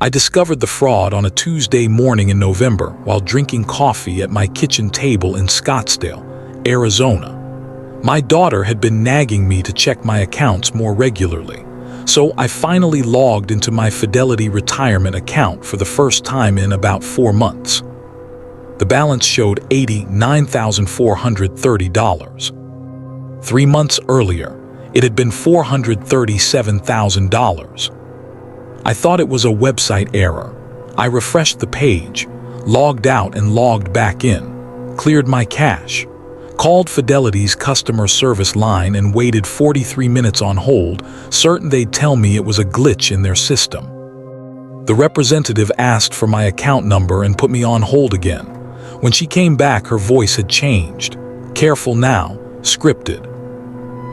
I discovered the fraud on a Tuesday morning in November while drinking coffee at my kitchen table in Scottsdale, Arizona. My daughter had been nagging me to check my accounts more regularly, so I finally logged into my Fidelity retirement account for the first time in about 4 months. The balance showed $89,430. 3 months earlier, it had been $437,000. I thought it was a website error. I refreshed the page, logged out and logged back in, cleared my cache, called Fidelity's customer service line and waited 43 minutes on hold, certain they'd tell me it was a glitch in their system. The representative asked for my account number and put me on hold again. When she came back, her voice had changed. Careful now, scripted.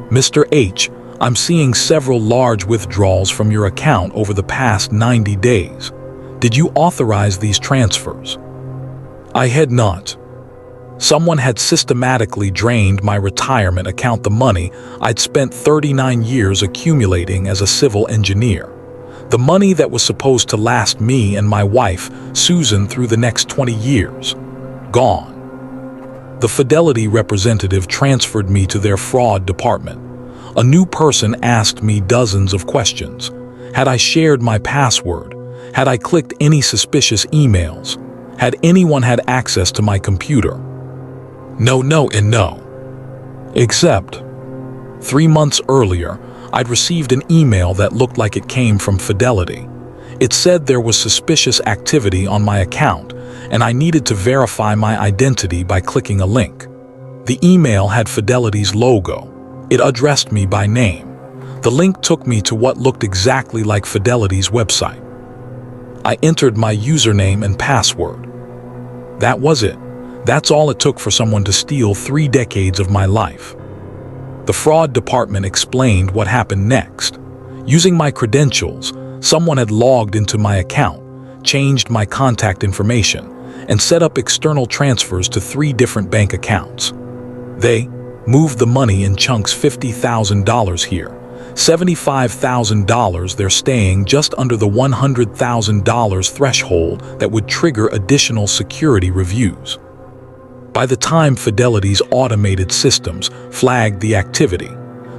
Mr. H, I'm seeing several large withdrawals from your account over the past 90 days. Did you authorize these transfers? I had not. Someone had systematically drained my retirement account the money I'd spent 39 years accumulating as a civil engineer. The money that was supposed to last me and my wife, Susan, through the next 20 years. Gone. The Fidelity representative transferred me to their fraud department. A new person asked me dozens of questions. Had I shared my password? Had I clicked any suspicious emails? Had anyone had access to my computer? No, no, and no. Except, 3 months earlier, I'd received an email that looked like it came from Fidelity. It said there was suspicious activity on my account, and I needed to verify my identity by clicking a link. The email had Fidelity's logo. It addressed me by name. The link took me to what looked exactly like Fidelity's website. I entered my username and password. That was it. That's all it took for someone to steal 3 decades of my life. The fraud department explained what happened next. Using my credentials, someone had logged into my account, changed my contact information, and set up external transfers to 3 different bank accounts. They moved the money in chunks: $50,000 here, $75,000 there, staying just under the $100,000 threshold that would trigger additional security reviews. By the time Fidelity's automated systems flagged the activity,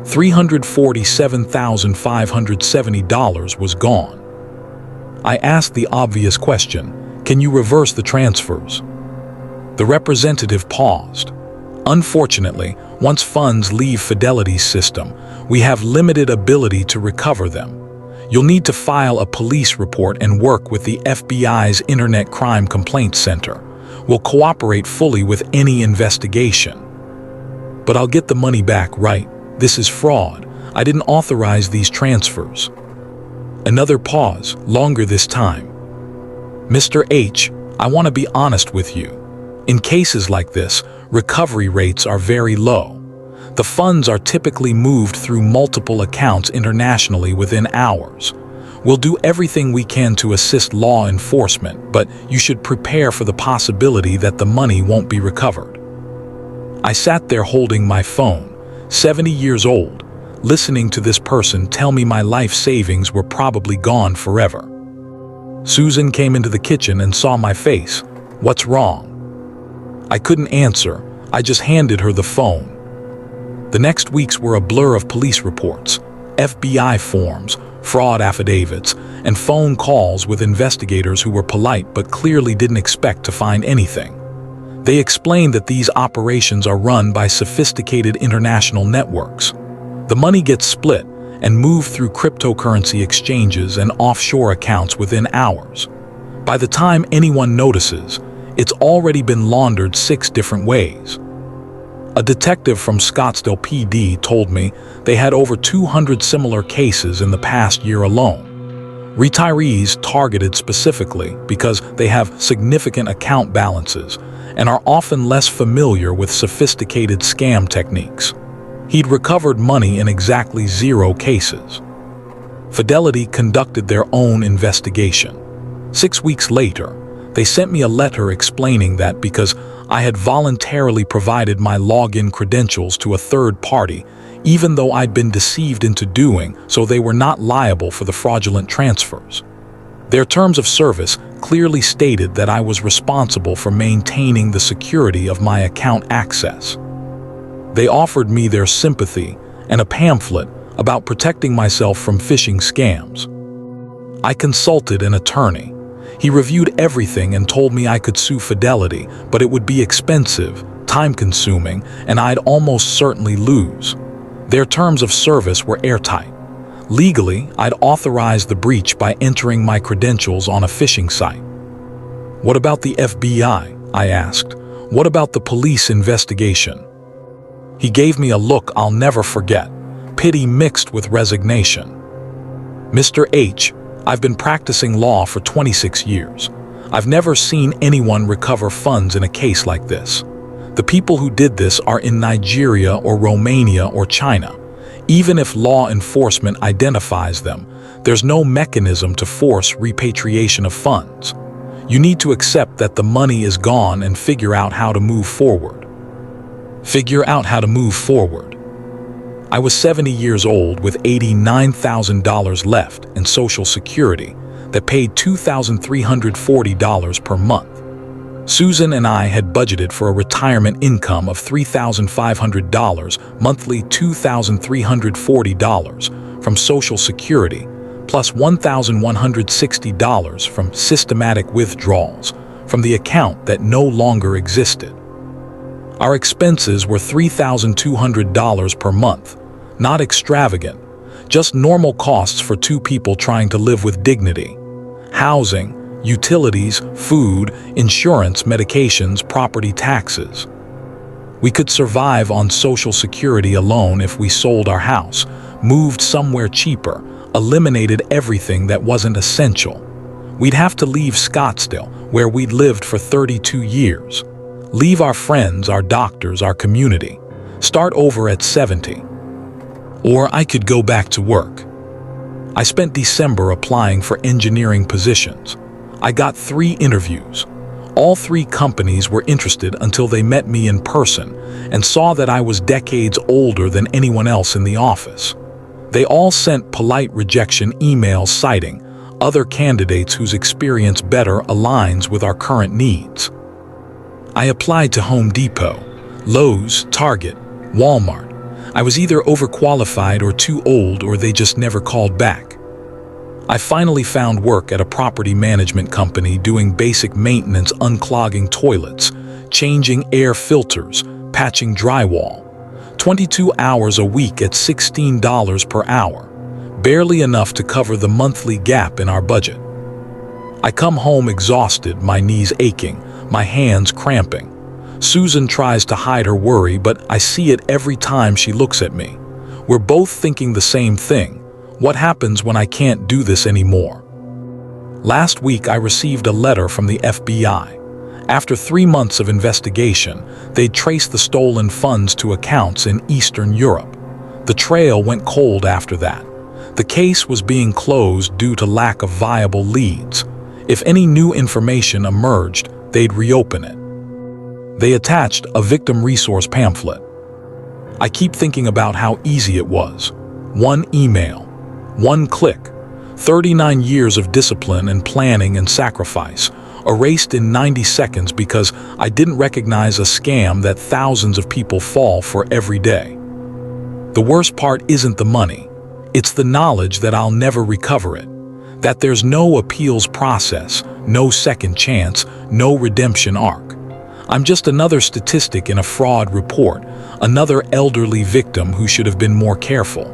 $347,570 was gone. I asked the obvious question, can you reverse the transfers? The representative paused. Unfortunately, once funds leave Fidelity's system, we have limited ability to recover them. You'll need to file a police report and work with the FBI's Internet Crime Complaints Center. We'll cooperate fully with any investigation. But I'll get the money back, right? This is fraud. I didn't authorize these transfers. Another pause, longer this time. Mr. H, I want to be honest with you. In cases like this, recovery rates are very low. The funds are typically moved through multiple accounts internationally within hours. We'll do everything we can to assist law enforcement, but you should prepare for the possibility that the money won't be recovered. I sat there holding my phone, 70 years old, listening to this person tell me my life savings were probably gone forever. Susan came into the kitchen and saw my face. What's wrong? I couldn't answer. I just handed her the phone. The next weeks were a blur of police reports, FBI forms, fraud affidavits, and phone calls with investigators who were polite but clearly didn't expect to find anything. They explained that these operations are run by sophisticated international networks. The money gets split and moved through cryptocurrency exchanges and offshore accounts within hours. By the time anyone notices, it's already been laundered 6 different ways. A detective from Scottsdale PD told me they had over 200 similar cases in the past year alone. Retirees targeted specifically because they have significant account balances and are often less familiar with sophisticated scam techniques. He'd recovered money in exactly 0 cases. Fidelity conducted their own investigation. 6 weeks later, they sent me a letter explaining that because I had voluntarily provided my login credentials to a third party, even though I'd been deceived into doing so, they were not liable for the fraudulent transfers. Their terms of service clearly stated that I was responsible for maintaining the security of my account access. They offered me their sympathy and a pamphlet about protecting myself from phishing scams. I consulted an attorney. He reviewed everything and told me I could sue Fidelity, but it would be expensive, time-consuming, and I'd almost certainly lose. Their terms of service were airtight. Legally, I'd authorized the breach by entering my credentials on a phishing site. What about the FBI? I asked. What about the police investigation? He gave me a look I'll never forget, pity mixed with resignation. Mr. H, I've been practicing law for 26 years. I've never seen anyone recover funds in a case like this. The people who did this are in Nigeria or Romania or China. Even if law enforcement identifies them, there's no mechanism to force repatriation of funds. You need to accept that the money is gone and figure out how to move forward. I was 70 years old with $89,000 left in Social Security that paid $2,340 per month. Susan and I had budgeted for a retirement income of $3,500 monthly, $2,340 from Social Security, plus $1,160 from systematic withdrawals from the account that no longer existed. Our expenses were $3,200 per month, not extravagant, just normal costs for two people trying to live with dignity. Housing, utilities, food, insurance, medications, property taxes. We could survive on Social Security alone if we sold our house, moved somewhere cheaper, eliminated everything that wasn't essential. We'd have to leave Scottsdale, where we'd lived for 32 years. Leave our friends, our doctors, our community. Start over at 70. Or I could go back to work. I spent December applying for engineering positions. I got 3 interviews. All 3 companies were interested until they met me in person and saw that I was decades older than anyone else in the office. They all sent polite rejection emails citing other candidates whose experience better aligns with our current needs. I applied to Home Depot, Lowe's, Target, Walmart. I was either overqualified or too old, or they just never called back. I finally found work at a property management company doing basic maintenance, unclogging toilets, changing air filters, patching drywall. 22 hours a week at $16 per hour, barely enough to cover the monthly gap in our budget. I come home exhausted, my knees aching, my hands cramping. Susan tries to hide her worry, but I see it every time she looks at me. We're both thinking the same thing. What happens when I can't do this anymore? Last week I received a letter from the FBI. After 3 months of investigation, they'd traced the stolen funds to accounts in Eastern Europe. The trail went cold after that. The case was being closed due to lack of viable leads. If any new information emerged, they'd reopen it. They attached a victim resource pamphlet. I keep thinking about how easy it was. 1 email, 1 click, 39 years of discipline and planning and sacrifice, erased in 90 seconds because I didn't recognize a scam that thousands of people fall for every day. The worst part isn't the money. It's the knowledge that I'll never recover it. That there's no appeals process, no second chance, no redemption arc. I'm just another statistic in a fraud report, another elderly victim who should have been more careful.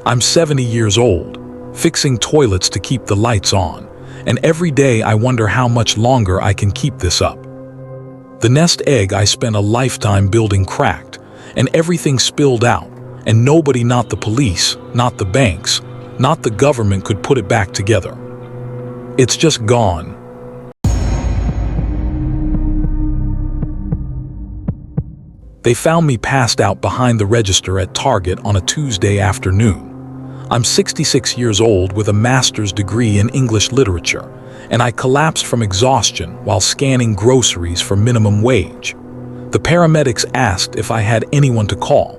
I'm 70 years old, fixing toilets to keep the lights on, and every day I wonder how much longer I can keep this up. The nest egg I spent a lifetime building cracked, and everything spilled out, and nobody, not the police, not the banks, not the government, could put it back together. It's just gone. They found me passed out behind the register at Target on a Tuesday afternoon. I'm 66 years old with a master's degree in English literature, and I collapsed from exhaustion while scanning groceries for minimum wage. The paramedics asked if I had anyone to call.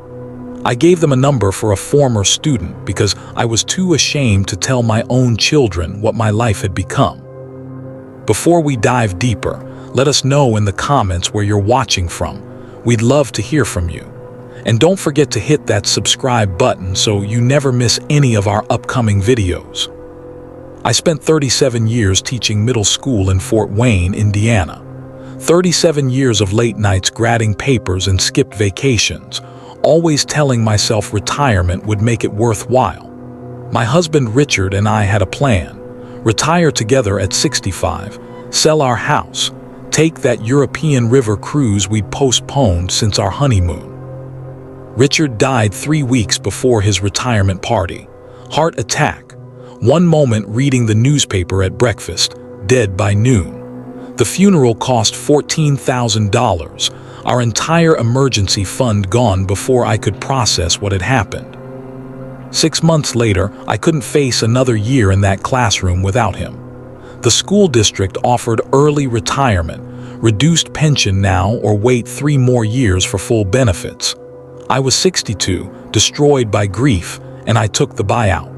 I gave them a number for a former student because I was too ashamed to tell my own children what my life had become. Before we dive deeper, let us know in the comments where you're watching from. We'd love to hear from you. And don't forget to hit that subscribe button so you never miss any of our upcoming videos. I spent 37 years teaching middle school in Fort Wayne, Indiana. 37 years of late nights grading papers and skipped vacations, always telling myself retirement would make it worthwhile. My husband Richard and I had a plan: retire together at 65, sell our house, take that European river cruise we'd postponed since our honeymoon. Richard died 3 weeks before his retirement party. Heart attack. One moment reading the newspaper at breakfast, dead by noon. The funeral cost $14,000, our entire emergency fund gone before I could process what had happened. 6 months later, I couldn't face another year in that classroom without him. The school district offered early retirement, reduced pension now, or wait 3 more years for full benefits. I was 62, destroyed by grief, and I took the buyout.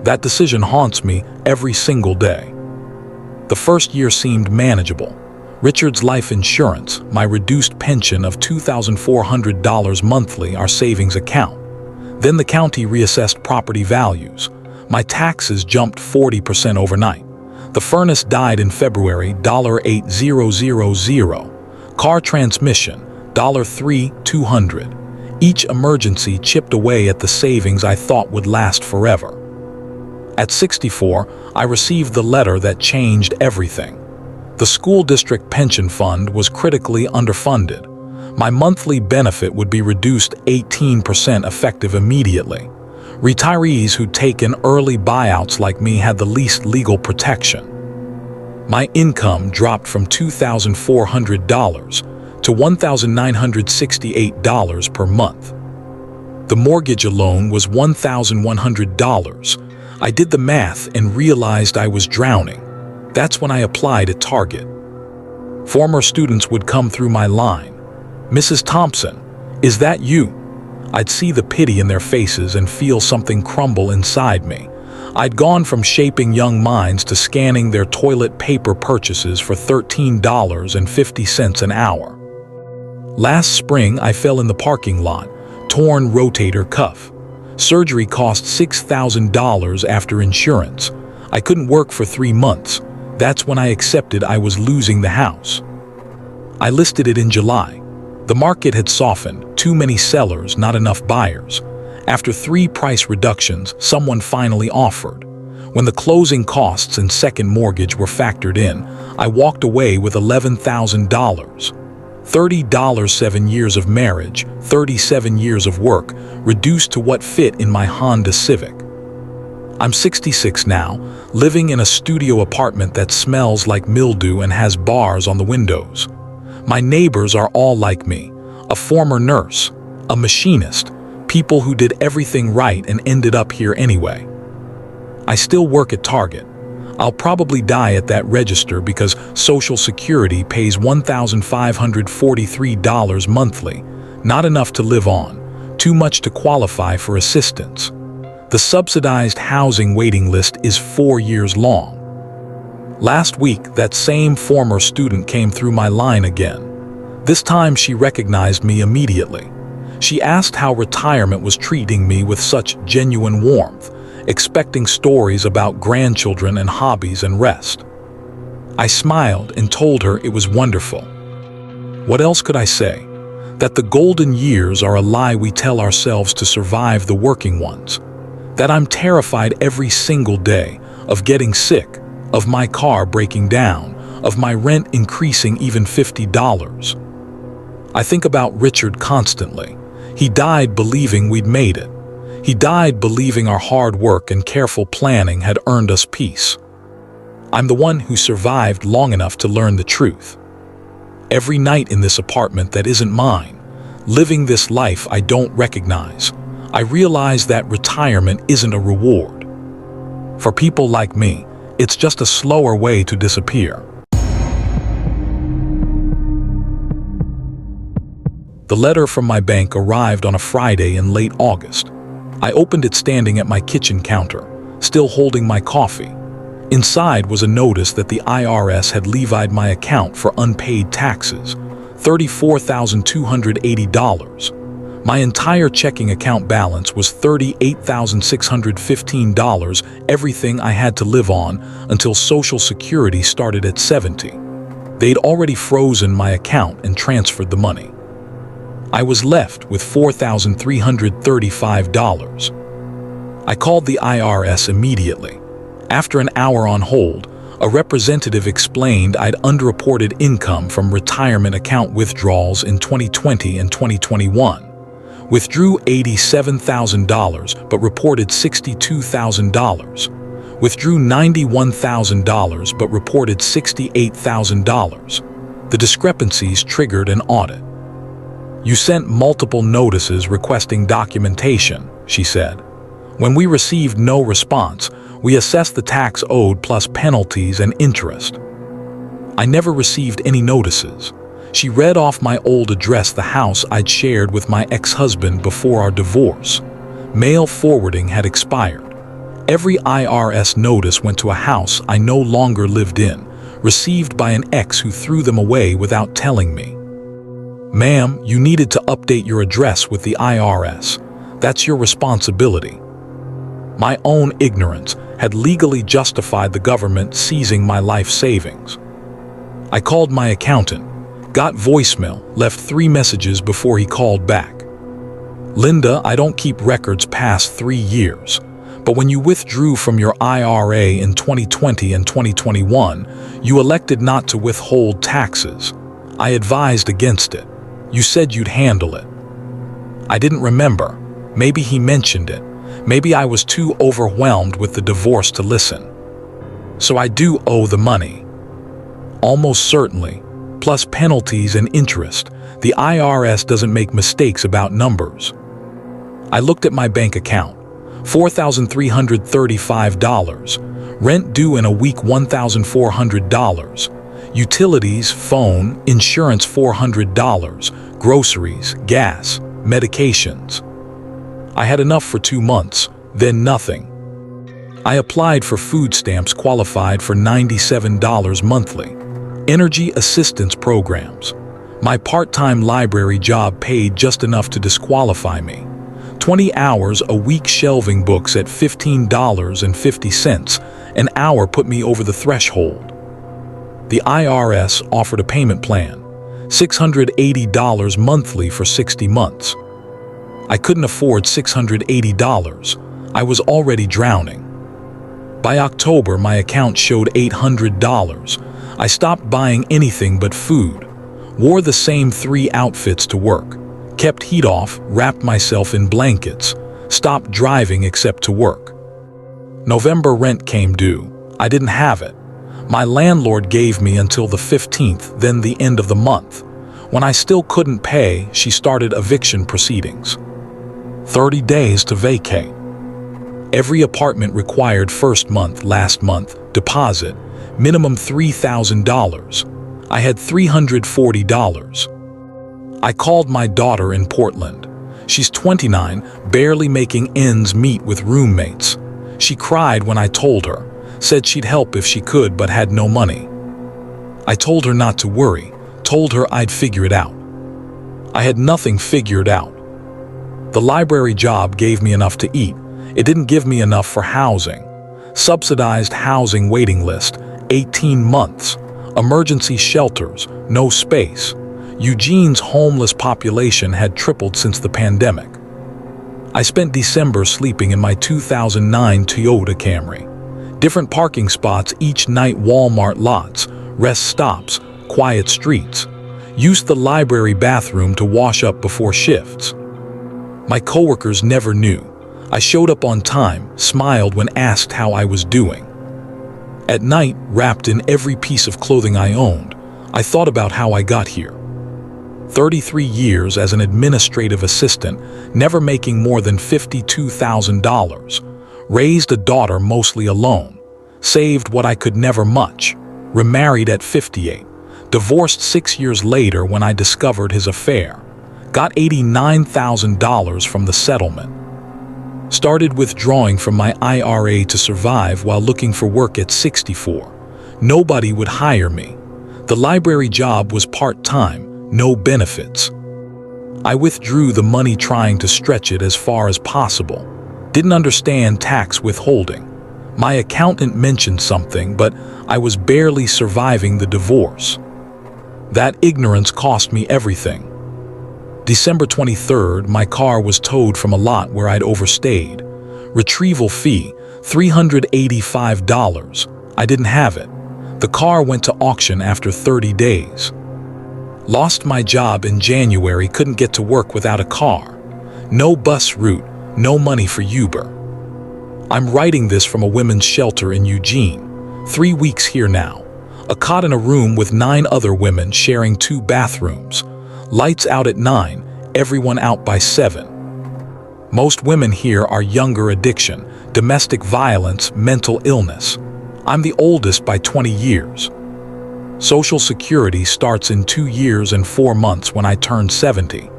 That decision haunts me every single day. The first year seemed manageable. Richard's life insurance, my reduced pension of $2,400 monthly, our savings account. Then the county reassessed property values. My taxes jumped 40% overnight. The furnace died in February, $8,000. Car transmission, $3,200. Each emergency chipped away at the savings I thought would last forever. At 64, I received the letter that changed everything. The school district pension fund was critically underfunded. My monthly benefit would be reduced 18% effective immediately. Retirees who'd taken early buyouts like me had the least legal protection. My income dropped from $2,400 to $1,968 per month. The mortgage alone was $1,100. I did the math and realized I was drowning. That's when I applied at Target. Former students would come through my line. "Mrs. Thompson, is that you?" I'd see the pity in their faces and feel something crumble inside me. I'd gone from shaping young minds to scanning their toilet paper purchases for $13.50 an hour. Last spring, I fell in the parking lot, torn rotator cuff. Surgery cost $6,000 after insurance. I couldn't work for 3 months. That's when I accepted I was losing the house. I listed it in July. The market had softened, too many sellers, not enough buyers. After 3 price reductions, someone finally offered. When the closing costs and second mortgage were factored in, I walked away with $11,000. $30, 7 years of marriage, 37 years of work, reduced to what fit in my Honda Civic. I'm 66 now, living in a studio apartment that smells like mildew and has bars on the windows. My neighbors are all like me: a former nurse, a machinist, people who did everything right and ended up here anyway. I still work at Target. I'll probably die at that register because Social Security pays $1,543 monthly, not enough to live on, too much to qualify for assistance. The subsidized housing waiting list is 4 years long. Last week, that same former student came through my line again. This time she recognized me immediately. She asked how retirement was treating me with such genuine warmth, expecting stories about grandchildren and hobbies and rest. I smiled and told her it was wonderful. What else could I say? That the golden years are a lie we tell ourselves to survive the working ones. That I'm terrified every single day of getting sick, of my car breaking down, of my rent increasing even $50. I think about Richard constantly. He died believing we'd made it. He died believing our hard work and careful planning had earned us peace. I'm the one who survived long enough to learn the truth. Every night in this apartment that isn't mine, living this life I don't recognize, I realize that retirement isn't a reward. For people like me, it's just a slower way to disappear. The letter from my bank arrived on a Friday in late August. I opened it standing at my kitchen counter, still holding my coffee. Inside was a notice that the IRS had levied my account for unpaid taxes, $34,280. My entire checking account balance was $38,615, everything I had to live on until Social Security started at 70. They'd already frozen my account and transferred the money. I was left with $4,335. I called the IRS immediately. After an hour on hold, a representative explained I'd underreported income from retirement account withdrawals in 2020 and 2021. Withdrew $87,000 but reported $62,000. Withdrew $91,000 but reported $68,000. The discrepancies triggered an audit. You sent multiple notices requesting documentation, she said. When we received no response, we assessed the tax owed plus penalties and interest. I never received any notices. She read off my old address, the house I'd shared with my ex-husband before our divorce. Mail forwarding had expired. Every IRS notice went to a house I no longer lived in, received by an ex who threw them away without telling me. Ma'am, you needed to update your address with the IRS. That's your responsibility. My own ignorance had legally justified the government seizing my life savings. I called my accountant, got voicemail, left 3 messages before he called back. Linda, I don't keep records past 3 years, but when you withdrew from your IRA in 2020 and 2021, you elected not to withhold taxes. I advised against it. You said you'd handle it. I didn't remember. Maybe he mentioned it. Maybe I was too overwhelmed with the divorce to listen. So I do owe the money. Almost certainly, plus penalties and interest. The IRS doesn't make mistakes about numbers. I looked at my bank account. $4,335. Rent due in a week, $1,400. Utilities, phone, insurance, $400. Groceries, gas, medications. I had enough for 2 months, then nothing. I applied for food stamps, qualified for $97 monthly. Energy assistance programs. My part-time library job paid just enough to disqualify me. 20 hours a week shelving books at $15.50 an hour put me over the threshold. The IRS offered a payment plan, $680 monthly for 60 months. I couldn't afford $680. I was already drowning. By October, my account showed $800. I stopped buying anything but food, wore the same 3 outfits to work, kept heat off, wrapped myself in blankets, stopped driving except to work. November rent came due. I didn't have it. My landlord gave me until the 15th, then the end of the month. When I still couldn't pay, she started eviction proceedings. 30 days to vacate. Every apartment required first month, last month, deposit, minimum $3,000. I had $340. I called my daughter in Portland. She's 29, barely making ends meet with roommates. She cried when I told her, said she'd help if she could but had no money. I told her not to worry, told her I'd figure it out. I had nothing figured out. The library job gave me enough to eat. It didn't give me enough for housing. Subsidized housing waiting list, 18 months. Emergency shelters, no space. Eugene's homeless population had tripled since the pandemic. I spent December sleeping in my 2009 Toyota Camry. Different parking spots each night, Walmart lots, rest stops, quiet streets. Used the library bathroom to wash up before shifts. My coworkers never knew. I showed up on time, smiled when asked how I was doing. At night, wrapped in every piece of clothing I owned, I thought about how I got here. 33 years as an administrative assistant, never making more than $52,000. Raised a daughter mostly alone. Saved what I could never much. Remarried at 58. Divorced 6 years later when I discovered his affair. Got $89,000 from the settlement. Started withdrawing from my IRA to survive while looking for work at 64. Nobody would hire me. The library job was part-time, no benefits. I withdrew the money trying to stretch it as far as possible. Didn't understand tax withholding. My accountant mentioned something, but I was barely surviving the divorce. That ignorance cost me everything. December 23rd, my car was towed from a lot where I'd overstayed. Retrieval fee, $385. I didn't have it. The car went to auction after 30 days. Lost my job in January, couldn't get to work without a car. No bus route, no money for Uber. I'm writing this from a women's shelter in Eugene. 3 weeks here now. A cot in a room with 9 other women sharing 2 bathrooms. Lights out at 9, everyone out by 7. Most women here are younger addiction, domestic violence, mental illness. I'm the oldest by 20 years. Social Security starts in 2 years and 4 months when I turn 70.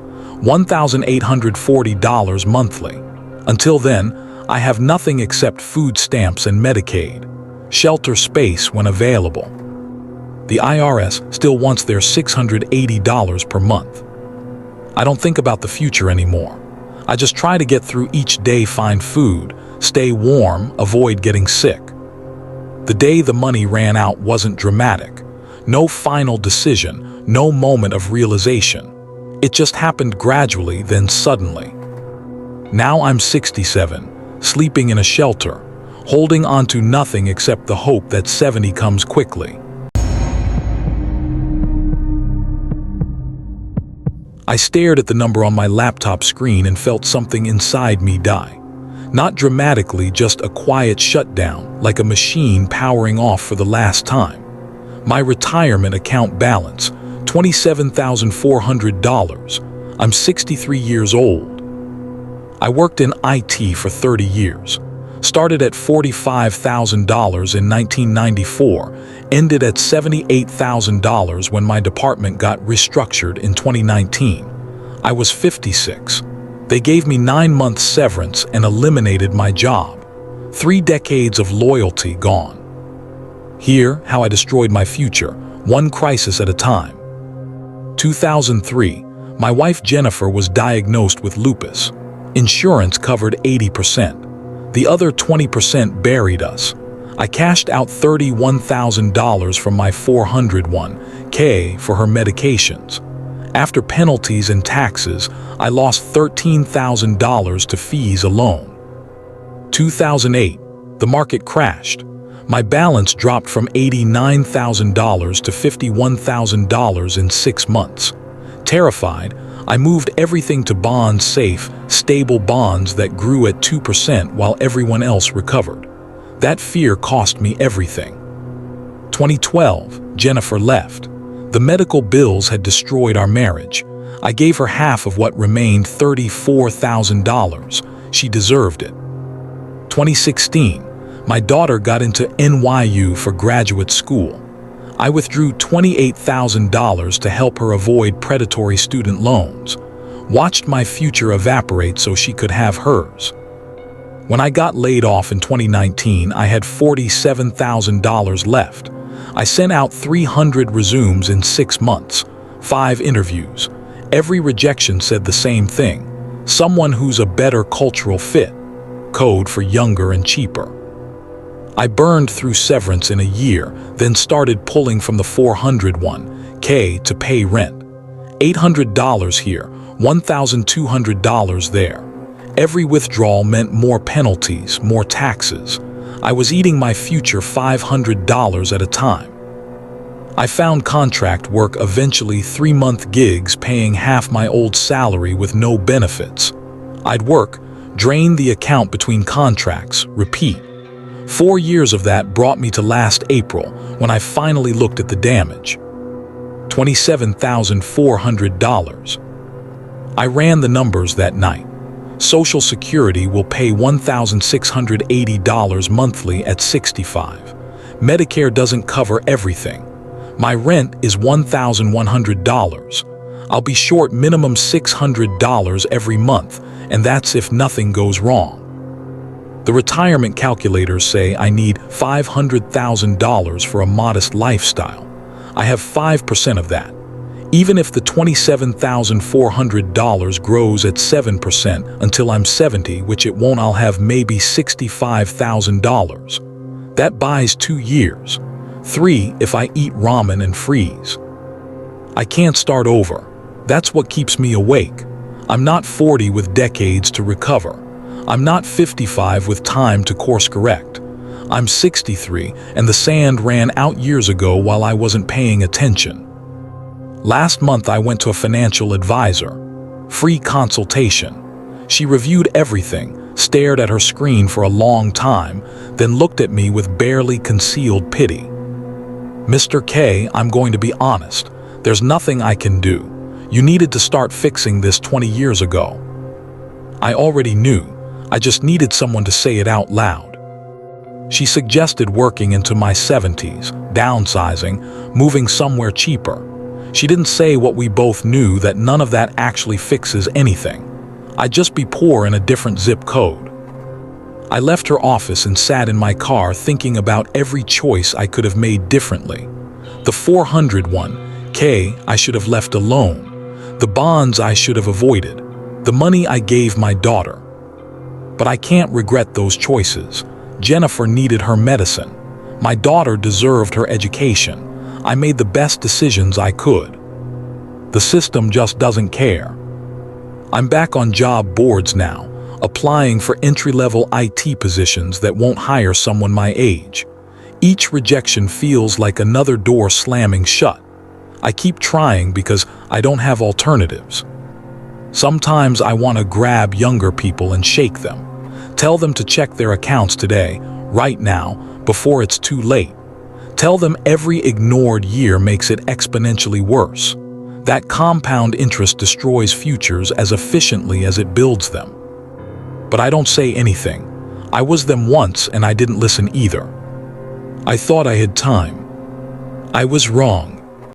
$1,840 monthly. Until then, I have nothing except food stamps and Medicaid. Shelter space when available. The IRS still wants their $680 per month. I don't think about the future anymore. I just try to get through each day, find food, stay warm, avoid getting sick. The day the money ran out wasn't dramatic. No final decision, no moment of realization. It just happened gradually, then suddenly. Now I'm 67, sleeping in a shelter, holding on to nothing except the hope that 70 comes quickly. I stared at the number on my laptop screen and felt something inside me die. Not dramatically, just a quiet shutdown, like a machine powering off for the last time. My retirement account balance, $27,400. I'm 63 years old. I worked in IT for 30 years. Started at $45,000 in 1994, ended at $78,000 when my department got restructured in 2019. I was 56. They gave me 9 months severance and eliminated my job. 3 decades of loyalty gone. Here, how I destroyed my future, one crisis at a time. 2003, my wife Jennifer was diagnosed with lupus. Insurance covered 80%. The other 20% buried us. I cashed out $31,000 from my $401K for her medications. After penalties and taxes, I lost $13,000 to fees alone. 2008, the market crashed. My balance dropped from $89,000 to $51,000 in 6 months. Terrified, I moved everything to bonds, safe, stable bonds that grew at 2% while everyone else recovered. That fear cost me everything. 2012, Jennifer left. The medical bills had destroyed our marriage. I gave her half of what remained, $34,000. She deserved it. 2016, my daughter got into NYU for graduate school. I withdrew $28,000 to help her avoid predatory student loans. Watched my future evaporate so she could have hers. When I got laid off in 2019, I had $47,000 left. I sent out 300 resumes in 6 months, 5 interviews. Every rejection said the same thing: someone who's a better cultural fit. Code for younger and cheaper. I burned through severance in a year, then started pulling from the $401K to pay rent. $800 here, $1,200 there. Every withdrawal meant more penalties, more taxes. I was eating my future $500 at a time. I found contract work, eventually 3-month gigs paying half my old salary with no benefits. I'd work, drain the account between contracts, repeat. 4 years of that brought me to last April, when I finally looked at the damage. $27,400. I ran the numbers that night. Social Security will pay $1,680 monthly at 65. Medicare doesn't cover everything. My rent is $1,100. I'll be short minimum $600 every month, and that's if nothing goes wrong. The retirement calculators say I need $500,000 for a modest lifestyle. I have 5% of that. Even if the $27,400 grows at 7% until I'm 70, which it won't, I'll have maybe $65,000. That buys 2 years. 3 if I eat ramen and freeze. I can't start over. That's what keeps me awake. I'm not 40 with decades to recover. I'm not 55 with time to course correct. I'm 63 and the sand ran out years ago while I wasn't paying attention. Last month I went to a financial advisor. Free consultation. She reviewed everything, stared at her screen for a long time, then looked at me with barely concealed pity. Mr. K, I'm going to be honest. There's nothing I can do. You needed to start fixing this 20 years ago. I already knew. I just needed someone to say it out loud. She suggested working into my 70s, downsizing, moving somewhere cheaper. She didn't say what we both knew, that none of that actually fixes anything. I'd just be poor in a different zip code. I left her office and sat in my car thinking about every choice I could have made differently. The $401K I should have left alone. The bonds I should have avoided. The money I gave my daughter. But I can't regret those choices. Jennifer needed her medicine. My daughter deserved her education. I made the best decisions I could. The system just doesn't care. I'm back on job boards now, applying for entry-level IT positions that won't hire someone my age. Each rejection feels like another door slamming shut. I keep trying because I don't have alternatives. Sometimes I want to grab younger people and shake them. Tell them to check their accounts today, right now, before it's too late. Tell them every ignored year makes it exponentially worse. That compound interest destroys futures as efficiently as it builds them. But I don't say anything. I was them once and I didn't listen either. I thought I had time. I was wrong.